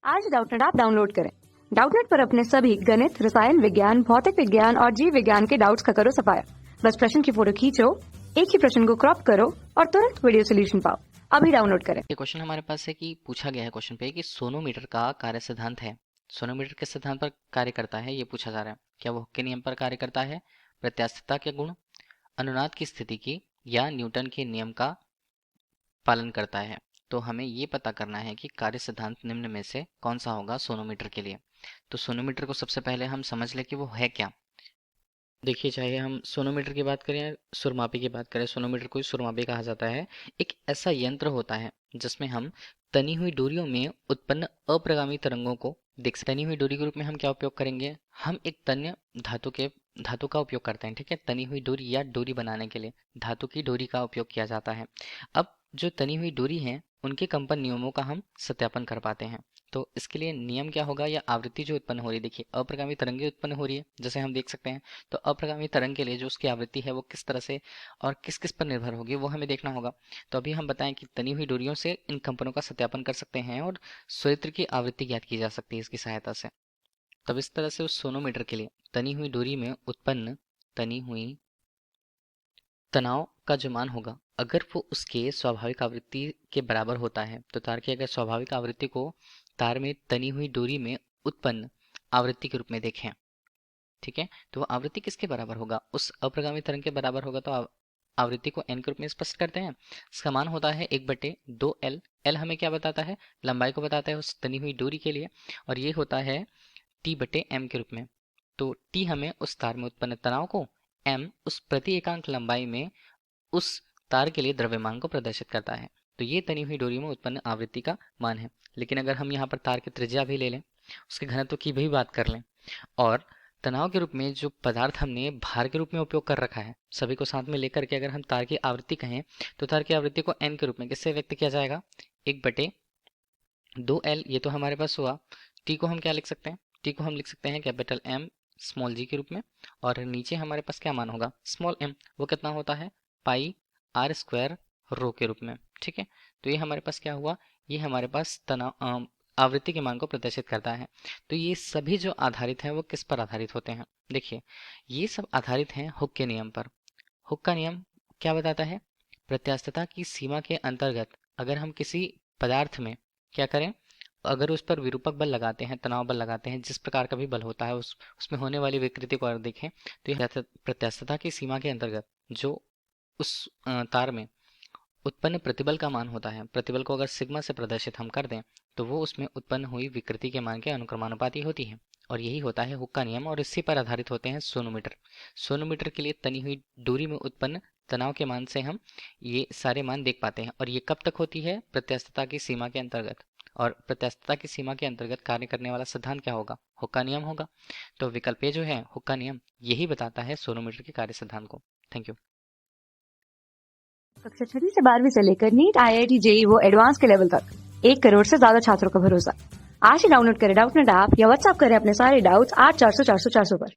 आज Doubtnut app download करें। Doubtnut पर अपने सभी गणित, रसायन विज्ञान, भौतिक विज्ञान और जीव विज्ञान के डाउट्स का करो सफाया। बस प्रश्न की फोटो खींचो, एक ही प्रश्न को क्रॉप करो और तुरंत वीडियो सोल्यूशन पाओ। अभी डाउनलोड करें। ये क्वेश्चन हमारे पास है कि पूछा गया है क्वेश्चन पे कि सोनोमीटर का कार्य सिद्धांत है। सोनोमीटर किस सिद्धांत पर कार्य करता है ये पूछा जा रहा है। क्या वो हुक के नियम पर कार्य करता है, प्रत्यास्थता के गुण, अनुनाद की स्थिति की या न्यूटन के नियम का पालन करता है। तो हमें ये पता करना है कि कार्य सिद्धांत निम्न में से कौन सा होगा सोनोमीटर के लिए। तो सोनोमीटर को सबसे पहले हम समझ लें कि वो है क्या। देखिए, चाहे हम सोनोमीटर की बात करें, सुरमापी की बात करें, सोनोमीटर को ही सुरमापी कहा जाता है। एक ऐसा यंत्र होता है जिसमें हम तनी हुई डोरियों में उत्पन्न अप्रगामी तरंगों को देख सकते हैं। तनी हुई डोरी के रूप में हम क्या उपयोग करेंगे, हम एक तन्य धातु का उपयोग करते हैं। ठीक है, तनी हुई डोरी या डोरी बनाने के लिए धातु की डोरी का उपयोग किया जाता है। अब जो तनी हुई डोरी है उनके कंपन नियमों का हम सत्यापन कर पाते हैं। तो इसके लिए नियम क्या होगा, या आवृत्ति जो उत्पन्न हो रही है, देखिए अप्रगामी तरंगे उत्पन्न हो रही है जैसे हम देख सकते हैं। तो अप्रगामी तरंग के लिए जो उसकी आवृत्ति है वो किस तरह से और किस किस पर निर्भर होगी वो हमें देखना होगा। तो अभी हम बताएं कि तनी हुई डोरियों से इन कंपनों का सत्यापन कर सकते हैं और स्रोत की आवृत्ति ज्ञात की जा सकती है इसकी सहायता से। तब इस तरह से उस सोनोमीटर के लिए तनी हुई डोरी में उत्पन्न तनी हुई तनाव का जो मान होगा, अगर वो उसके स्वाभाविक आवृत्ति के बराबर होता है, तो तार की अगर स्वाभाविक आवृत्ति को तार में तनी हुई डोरी में उत्पन्न आवृत्ति के रूप में देखें, ठीक है, तो वो आवृत्ति किसके बराबर होगा, उस अप्रगामी तरंग के बराबर होगा। तो आवृत्ति को एन के रूप में स्पष्ट करते हैं। इसका मान होता है 1/2L। एल हमें क्या बताता है, लंबाई को बताता है उस तनी हुई डोरी के लिए, और ये होता है T/m के रूप में। तो T हमें उस तार में उत्पन्न तनाव को, M उस प्रति एकांक लंबाई में उस तार के लिए द्रव्यमान को प्रदर्शित करता है। तो ये तनी हुई डोरी में उत्पन्न आवृत्ति का मान है। लेकिन अगर हम यहाँ पर तार की त्रिज्या भी ले लें, उसके घनत्व की भी बात कर लें, और तनाव के रूप में जो पदार्थ हमने भार के रूप में उपयोग कर रखा है, सभी को साथ में लेकर के अगर हम तार की आवृत्ति कहें, तो तार की आवृत्ति को n के रूप में किससे व्यक्त किया जाएगा, 1/2L। ये तो हमारे पास हुआ। टी को हम क्या लिख सकते हैं, टी को हम लिख सकते हैं कैपिटल M स्मॉल g के रूप में, और नीचे हमारे पास क्या मान होगा, स्मॉल m, वो कितना होता है πr² रो के रूप में। ठीक है, तो ये हमारे पास क्या हुआ, ये हमारे पास तनाव आवृत्ति के मान को प्रदर्शित करता है। तो ये सभी जो आधारित हैं वो किस पर आधारित होते हैं, देखिए ये सब आधारित हैं हुक के नियम पर। हुक का नियम क्या बताता है, प्रत्यास्थता की सीमा के अंतर्गत अगर हम किसी पदार्थ में क्या करें, अगर उस पर विरूपक बल लगाते हैं, तनाव बल लगाते हैं, जिस प्रकार का भी बल होता है उसमें होने वाली विकृति को अगर देखें, तो यह प्रत्यास्थता की सीमा के अंतर्गत जो उस तार में उत्पन्न प्रतिबल का मान होता है, प्रतिबल को अगर सिग्मा से प्रदर्शित हम कर दें, तो वो उसमें उत्पन्न हुई विकृति के मान के अनुक्रमानुपाती होती है, और यही होता है हुक का नियम, और इसी पर आधारित होते हैं सोनोमीटर। सोनोमीटर के लिए तनी हुई दूरी में उत्पन्न तनाव के मान से हम ये सारे मान देख पाते हैं, और ये कब तक होती है, प्रत्यास्थता की सीमा के अंतर्गत। और प्रत्यास्थता की सीमा के अंतर्गत कार्य करने वाला सिद्धांत क्या होगा, हुक का नियम होगा। तो विकल्प ए जो है हुक का नियम, यही बताता है सोनोमीटर के कार्य सिद्धांत को। Thank you. कक्षा 6 से 12वीं से लेकर नीट, IIT, JEE वो एडवांस के लेवल तक 1 करोड़ से ज्यादा छात्रों का भरोसा। आज ही डाउनलोड करें डाउटनेट ऐप या व्हाट्सएप करें अपने सारे डाउट्स 8400 400 400 पर।